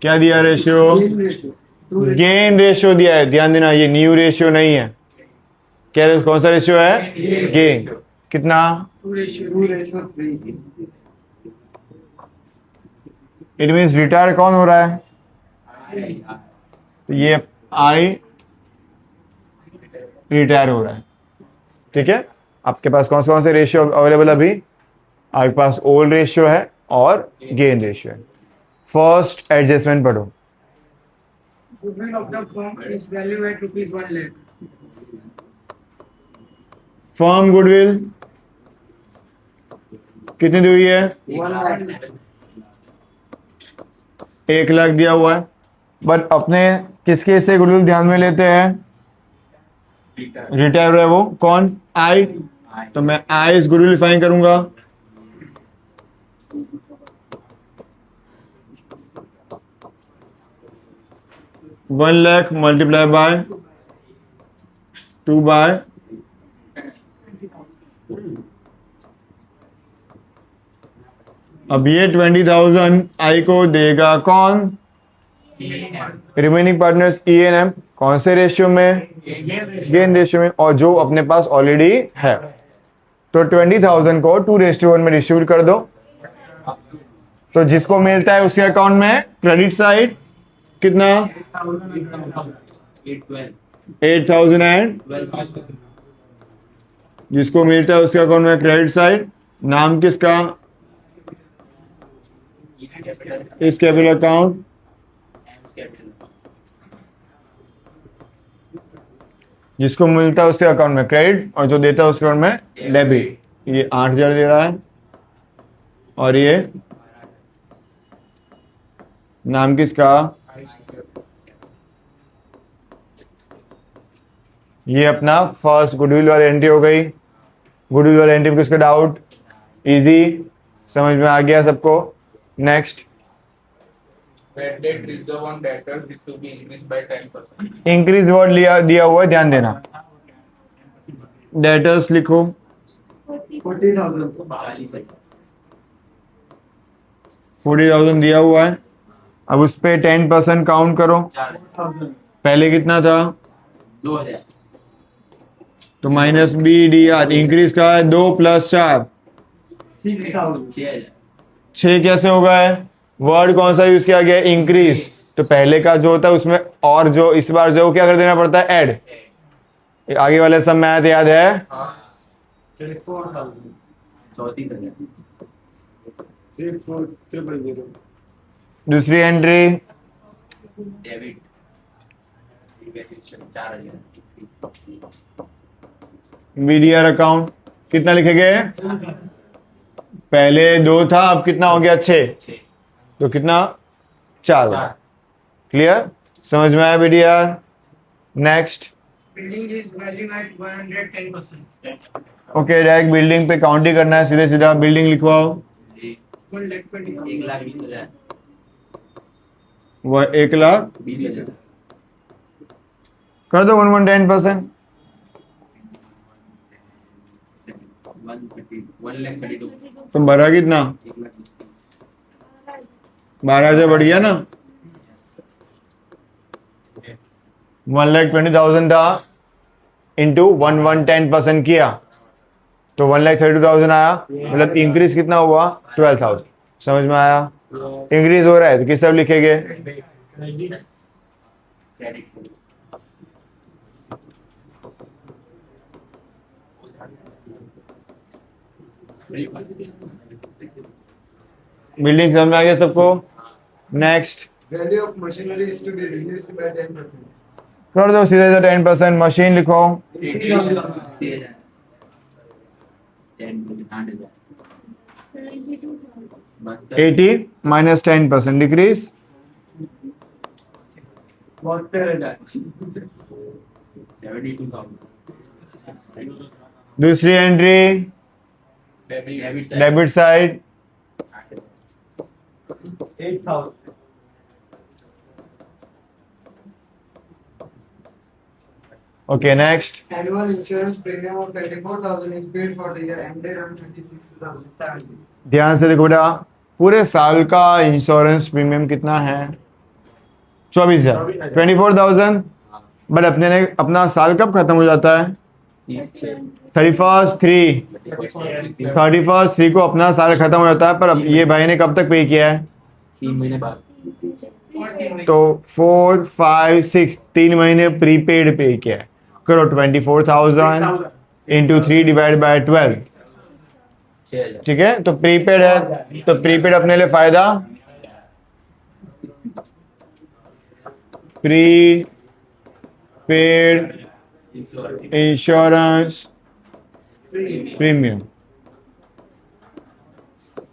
क्या दिया ratio, Gain ratio. 2 ratio. Gain ratio दिया है। ध्यान देना ये न्यू रेशियो नहीं है। क्या कौन सा रेशियो है, गेन। कितना, 2:3. इट मीन्स रिटायर कौन हो रहा है, तो ये आई रिटायर हो रहा है। ठीक है, आपके पास कौन से रेशियो अवेलेबल अभी, आपके पास ओल्ड रेशियो है और गेन रेशियो है। फर्स्ट एडजस्टमेंट पढ़ो। Goodwill of the firm is valued at rupees 1 lakh. Firm goodwill कितनी दी हुई है? 1 lakh. 1 लाख दिया हुआ है, बट अपने किसके से गुडविल ध्यान में लेते हैं? रिटायर है वो कौन? आई. तो मैं आई इस गुडविल डिफाइन करूंगा. One lakh multiply by 2 by अब ये 20,000 आई को देगा कौन? Remaining partners E N M. कौन से रेशियो में? गेन रेशियो में, और जो अपने पास ऑलरेडी है. तो 20,000 को 2:1 में डिस्ट्रीब्यूट कर दो. तो जिसको मिलता है उसके अकाउंट में क्रेडिट साइड कितना? 8,000 एंड जिसको मिलता है उसके अकाउंट में क्रेडिट साइड. नाम किसका? इस कैपिटल अकाउंट. जिसको मिलता है उसके अकाउंट में क्रेडिट और जो देता है उसके अकाउंट में डेबिट. ये 8,000 दे रहा है और ये नाम किसका? ये अपना फर्स्ट गुडविल वाली एंट्री हो गई. गुडविल वाली एंट्री में किसका डाउट? इजी, समझ में आ गया सबको. Next, Bad debt reserve on debtors is to be increased by 10%. Increase word दिया हुआ है, ध्यान देना. डेटर्स लिखो. 40,000. 40,000 दिया हुआ है. अब उस पे 10% काउंट करो. 4,000. पहले कितना था? तो minus B D R. Increase का है 2 + 4 6,000. 6 कैसे होगा? है वर्ड कौन सा यूज किया गया? इंक्रीज. तो पहले का जो होता है उसमें और जो इस बार जो क्या कर देना पड़ता है? ऐड. आगे वाले सब मैथ याद है? 34,000. 34,000. दूसरी एंट्री वीडीआर अकाउंट कितना लिखेंगे? पहले 2 था, अब कितना हो गया? 6. तो कितना? 4. क्लियर? समझ में आया VDR? Next. Building is valued at 110%. Okay, direct building पे काउंट ही करना है. सीधे सीधा बिल्डिंग लिखवाओ. 1,20,000. वह 1,00,000 कर दो 110%. 132. तो भरा कितना? 12,000 बढ़ गया ना. 1,20,000 था इंटू 110% किया तो 1,32,000 आया. मतलब इंक्रीज कितना हुआ? 12,000. समझ में आया? इंक्रीज हो रहा है तो किस सब लिखेंगे? बिल्डिंग समझ में आ गया सबको? Next. Value of machinery is to be reduced by 10%. कर दो सीधे से 10%. मशीन लिखो. 80,000. 80 माइनस 10% डिक्रीज. 72,000. दूसरी entry debit side 8,000. Okay. Next. Annual insurance premium of 24,000 is paid for the year ended on 26,017. ध्यान से देखो बेटा, पूरे साल का इंश्योरेंस प्रीमियम कितना है? 24,000. 24,000. बट अपने ने अपना साल कब खत्म हो जाता है? 31/3 को अपना साल खत्म हो जाता है. पर अब ये भाई ने कब तक पे किया है? 3 महीने बाद. तो 4, 5, 6 3 महीने प्रीपेड पे किया है. करो 24,000 इंटू 3 डिवाइड बाय 12. ठीक है. तो प्रीपेड है तो प्रीपेड अपने लिए फायदा. Prepaid insurance premium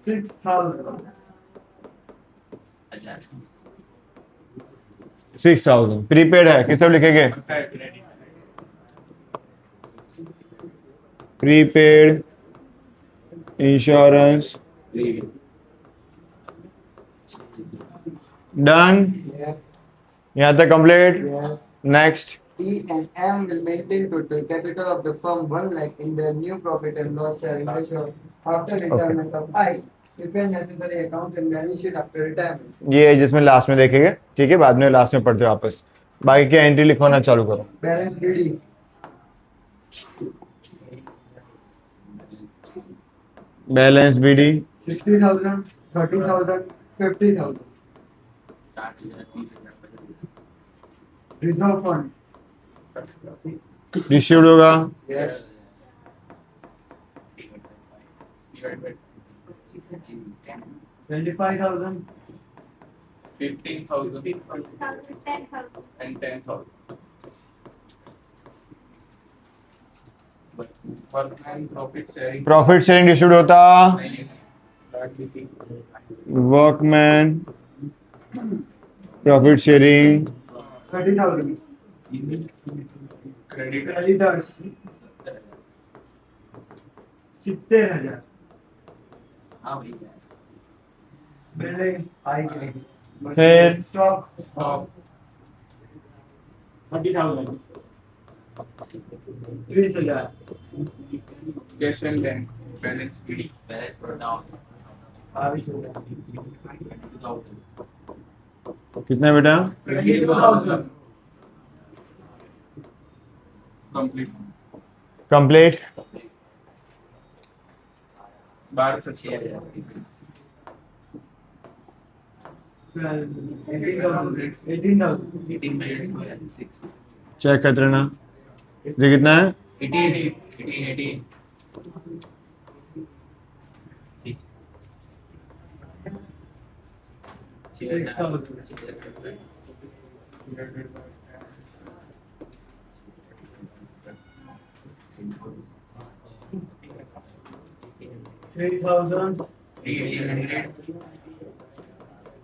6,000. 6,000 प्रीपेड है, किस तरफ लिखेंगे? Prepaid insurance done, Yes. यहाँ तक complete. Yes. Next, E and M will maintain total capital of the firm 1 lakh in the new profit and loss sharing ratio after retirement of I. Prepare necessary accounts and balance sheet after retirement. ये जिसमें last में देखेंगे, ठीक है, बाद में last में पढ़ते हो वापस। बाकी क्या एंट्री लिखवाना चालू करो। Balance BD. Balance BD 60,000, 30,000, 50,000. Reserve fund. Distribute होगा Yes. 25,000. 15,000 10,000. and 10,000. Workman profit sharing. Profit sharing distribute होता नहीं, workman profit sharing 30,000. credit Creditors. 70,000. Building high grade. फिर? Stock. stock 30,000. 30,000. cash and bank balance BD. 22,000. कितना बेटा? 22,000. Complete. Complete. 12,000. 18,000. 18,000. Check करते रहना। ये कितना है? 18. 6,000. Three thousand. 1,800.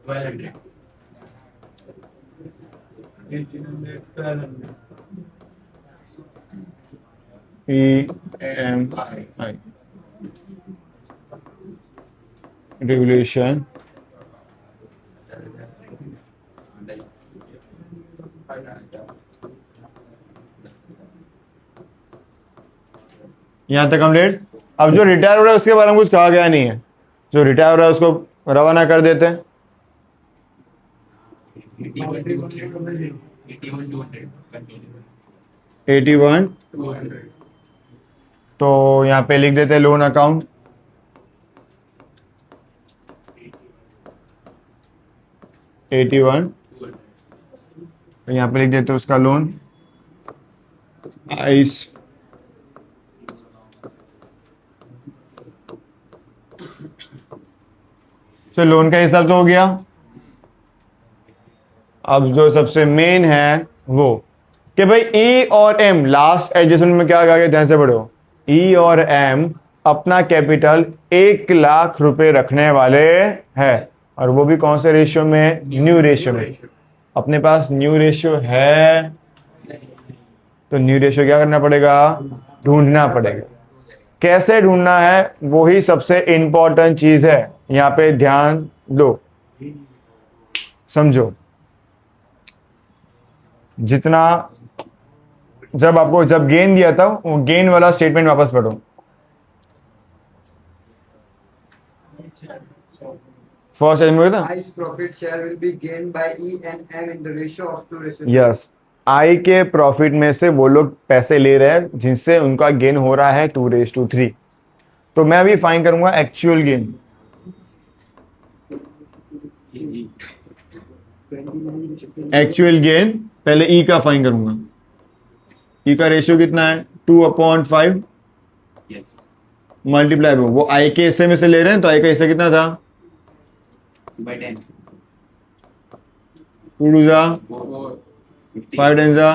1,200. 1,800. 1,200. EMI रेगुलेशन यहाँ तक कंप्लीट। अब जो रिटायर हो रहा है उसके बारे में कुछ कहा गया नहीं है। जो रिटायर हो रहा है उसको रवाना कर देते हैं। 81 200. तो यहाँ पे लिख देते हैं लोन अकाउंट। 81 तो यहाँ पे लिख देते हैं उसका लोन आइस तो लोन का हिसाब तो हो गया। अब जो सबसे मेन है वो कि भाई ई और एम लास्ट एडजस्टमेंट में क्या कहा गया, ध्यान से पढ़ो। ई और एम अपना कैपिटल 1 लाख रुपए रखने वाले हैं और वो भी कौन से रेशियो में? न्यू रेशियो में। अपने पास न्यू रेशियो है तो न्यू रेशियो क्या करना पड़ेगा? ढूंढना पड़ेगा। कैसे ढूंढना है वही सबसे इंपॉर्टेंट चीज है। यहाँ पे ध्यान दो, समझो। जितना जब आपको जब गेन दिया था वो गेन वाला स्टेटमेंट वापस पढ़ो। फर्स्ट एज में था I's profit share will be gained by E and M in the ratio of 2:3. Yes, आई के प्रॉफिट में से वो लोग पैसे ले रहे हैं जिनसे उनका गेन हो रहा है 2:3। तो मैं अभी फाइन करूंगा एक्चुअल गेन। एक्चुअल गेन पहले ई का फाइन करूंगा। ई का रेशियो कितना है? 2/5 मल्टीप्लाई में वो आई के हिस्से में से ले रहे हैं तो आई का हिस्सा कितना था? 2 2 जा 5 10 जा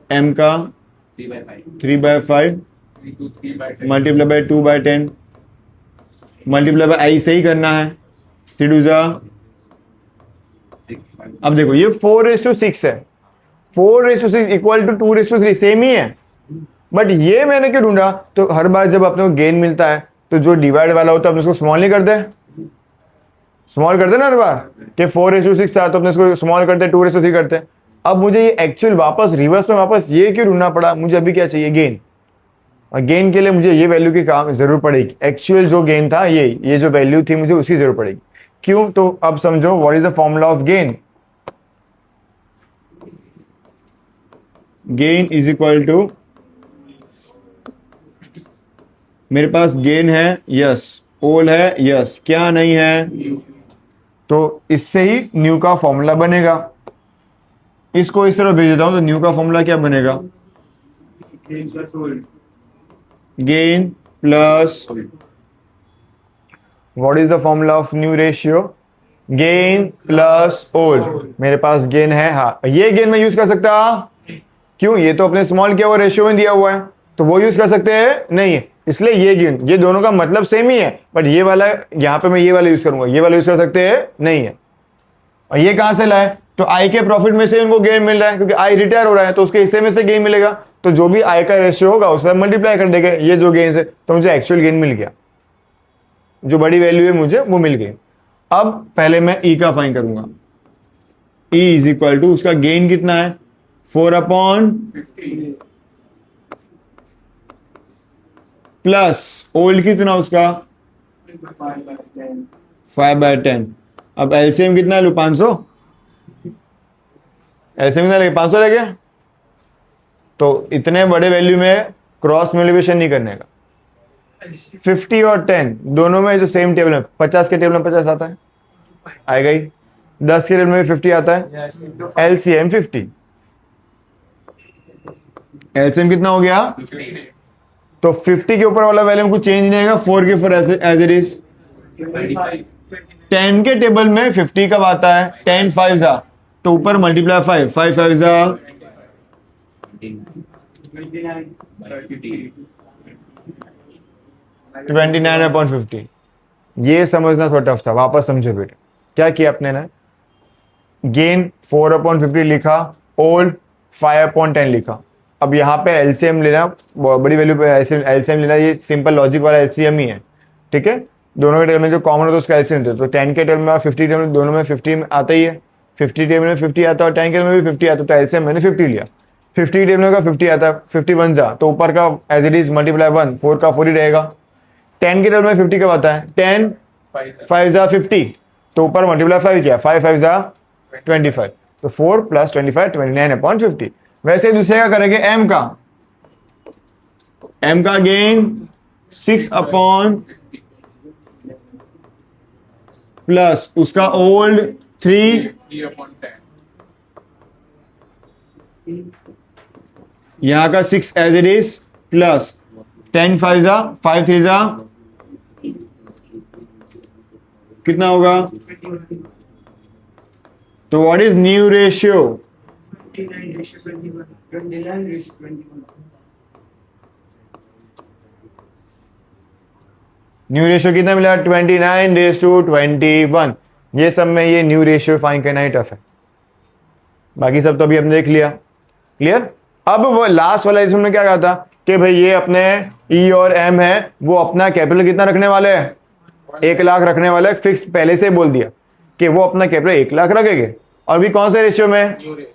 m का 3/5 3 to 3 by 10. Multiply by 2/10 multiply by I से ही करना है 3 2 जा। 6. अब देखो ये 4:6 है, 4:6 इक्वल टू 2:3 सेम ही है, बट ये मैंने क्यों ढूंढा? तो हर बार जब अपने को गेन मिलता है तो जो डिवाइड वाला होता है अपने उसको स्मॉल नहीं करते, स्मॉल करते ना हर बार कि 4:6 था तो अपने इसको स्मॉल करते 2:3 करते। अब मुझे ये एक्चुअल वापस रिवर्स में वापस ये क्यों ढूंढना पड़ा? मुझे अभी क्या चाहिए? गेन। और गेन के लिए मुझे ये वैल्यू की काम जरूर पड़ेगी। एक्चुअल जो गेन था ये जो वैल्यू थी मुझे उसकी जरूरत पड़ेगी। क्यों? तो अब समझो what is the formula of gain. Gain is equal to, मेरे पास गेन है यस, ओल है यस, क्या नहीं है? तो इससे ही न्यू का फॉर्मूला बनेगा। इसको इस तरह भेज देता हूं तो न्यू का फॉर्मूला क्या बनेगा? Gain plus, what is the formula of new ratio? Gain plus old. मेरे पास गेन है, हाँ ये गेन मैं यूज कर सकता, क्यों? ये तो अपने स्मॉल किया हुआ रेशियो में दिया हुआ है तो वो यूज कर सकते हैं, नहीं है, इसलिए ये गेन, ये दोनों का मतलब सेम ही है, बट ये वाला यहां पे मैं ये वाला यूज करूंगा, ये वाला यूज कर सकते हैं नहीं है। और ये कहां से लाए? तो आई के प्रॉफिट में से उनको गेन मिल रहा है क्योंकि आई रिटायर हो रहा है तो उसके हिस्से में से गेन मिलेगा, तो जो भी आई का रेशियो होगा उससे मल्टीप्लाई कर देंगे ये जो गेन है, तो मुझे एक्चुअल गेन मिल गया, जो बड़ी वैल्यू है मुझे वो मिल गई। अब पहले मैं ई का फाइन करूंगा। ई इज इक्वल टू, उसका गेन कितना है? 4/50 प्लस ओल्ड कितना उसका? 5/10। अब एलसीएम कितना लो? 500। एलसीएम कितना लगे? 500 लगे। तो इतने बड़े वैल्यू में क्रॉस मल्टीप्लिकेशन नहीं करने का। 50 और 10 दोनों में जो सेम टेबल में, 50 के टेबल में 50 आता है, आएगा ही। 10 के टेबल में 50 आता है, एलसीएम 50। एलसीएम कितना हो गया? 15. तो 50 के ऊपर वाला वैल्यू कुछ चेंज नहीं आएगा, 4 के ऊपर एज इट इज। 25. 10 के टेबल में 50 कब आता है? 10 5 जा, तो ऊपर मल्टीप्लाई 5 5 5 जा 29/50। ये समझना थोड़ा टफ था, वापस समझो बेटे। क्या किया अपने ने? गेन 4/50 लिखा, ओल्ड 5/10 लिखा। अब यहाँ पे एलसीएम लेना, बड़ी वैल्यू पे एलसीएम लेना, ये सिंपल लॉजिक वाला एलसीएम ही है, ठीक है। दोनों के टेबल में जो कॉमन होता है उसका एलसीएम देते, तो 10 के टेबल में और 50 टेबल में दोनों में 50 आता ही है। 50 टेबल में 50 आता है और 10 के टेबल में भी 50 आता है, तो एलसीएम मैंने 50 लिया। 50 टेबल में का 50 आता है, 50 बन जा, तो ऊपर का एज इट इज मल्टीप्लाई 1, 4 का 4 ही रहेगा। 10 के टेबल में 50 कब आता है? 10 5 जा 50, तो ऊपर मल्टीप्लाई 5 किया, 5 5 जा 25, तो 4 + 25 29/50। वैसे दूसरे का करेंगे एम का। एम का गेन 6/, प्लस उसका ओल्ड 3, 3/10. यहां का 6 एज इट इज, प्लस 10 5 जा 5 3 जा कितना होगा? तो what is new ratio? 29:21. New ratio कितना मिला? 29:21। ये सब में ये न्यू रेशियो फाइंड करना ही टफ है, बाकी सब तो अभी हमने देख लिया। क्लियर? अब वो लास्ट वाला इसमें हमने क्या कहा था कि भाई ये अपने ई और एम है, वो अपना कैपिटल कितना रखने वाले हैं? 1 लाख रखने वाले, फिक्स पहले से बोल दिया कि वो अपना कैपिटल 1 लाख रखेंगे। और भी कौन से रेशियो में? New rate.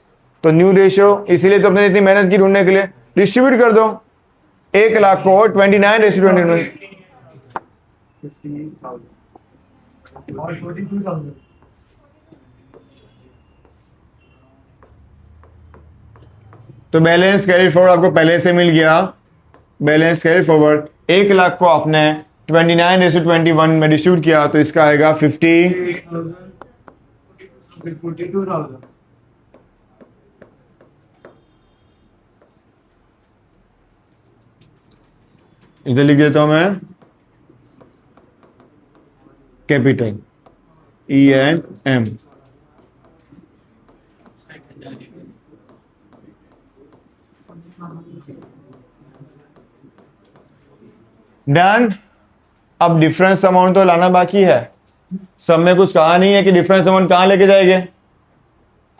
तो न्यू रेशियो, इसीलिए तो अपने इतनी मेहनत की ढूंढने के लिए। डिस्ट्रीब्यूट कर दो 1 लाख को 29:29। 15,000 और 42,000. तो बैलेंस कैरी फॉरवर्ड आपको पहले से मिल गया। बैलेंस कैरी फॉरवर्ड 1 लाख को आपने 29:21 में डिस्ट्रीब्यूट किया, तो इसका आएगा 50, 42,000. इधर लिख देता हूं मैं capital E and M. Done. अब डिफरेंस अमाउंट तो लाना बाकी है। सब में कुछ कहा नहीं है कि डिफरेंस अमाउंट कहाँ लेके जाएंगे,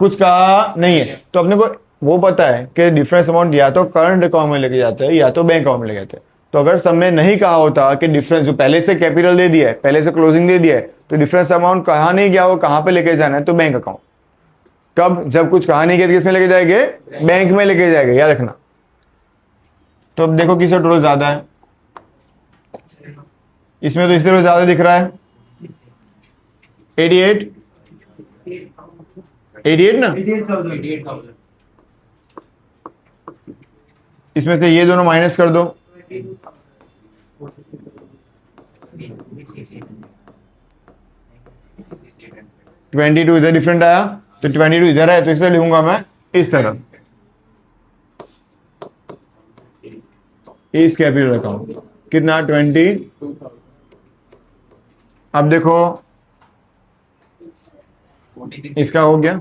कुछ कहा नहीं है। तो अपने को वो पता है कि डिफरेंस अमाउंट या तो करंट अकाउंट में लेके जाते हैं या तो बैंक अकाउंट में लेके जाते हैं। तो अगर सब में नहीं कहा होता कि डिफरेंस, जो पहले से कैपिटल दे दिया है, पहले से क्लोजिंग दे दिया है, तो डिफरेंस अमाउंट कहाँ नहीं गया, वो कहाँ पे लेके जाना है, तो बैंक अकाउंट। कब, जब कुछ कहा नहीं गया तो किसमें लेके जाएंगे, बैंक में लेके जाएंगे, याद रखना। तो अब देखो किसका टोटल ज्यादा है, इसमें तो इस तरह ज्यादा दिख रहा है 88 ना, 88,000. इसमें से ये दोनों माइनस कर दो, 22 इधर डिफरेंट आया, तो 22 इधर है, तो इसे लिखूंगा मैं इस तरफ, इस कैपिटल अकाउंट कितना 20। अब देखो इसका हो गया,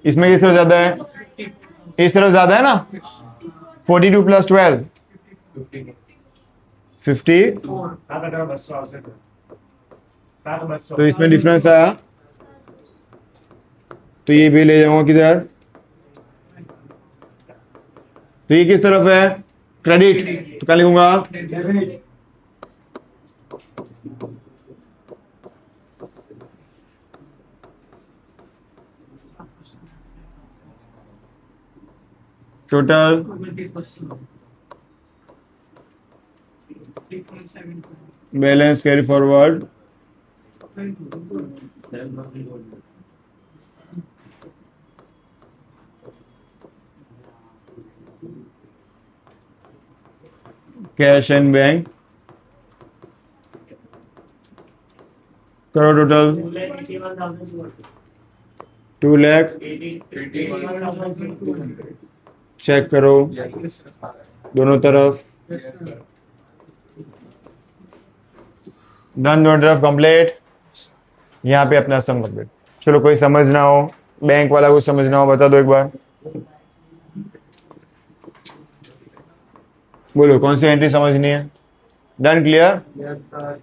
इसमें किस तरफ ज्यादा है, इस तरफ ज्यादा है ना, 42 + 12 50, तो इसमें डिफरेंस आया, तो ये भी ले जाऊंगा किधर, तो ये किस तरफ है, क्रेडिट, तो क्या लिखूंगा, total balance carry forward cash and bank करो, टोटल 2 लाख, चेक करो दोनों तरफ, डन, दोनों तरफ कंप्लीट। यहाँ पे अपना सम कंप्लीट। चलो कोई समझना हो, बैंक वाला कुछ समझना हो बता दो एक बार, बोलो कौन सी एंट्री समझनी है। Done, clear. Yes, sir.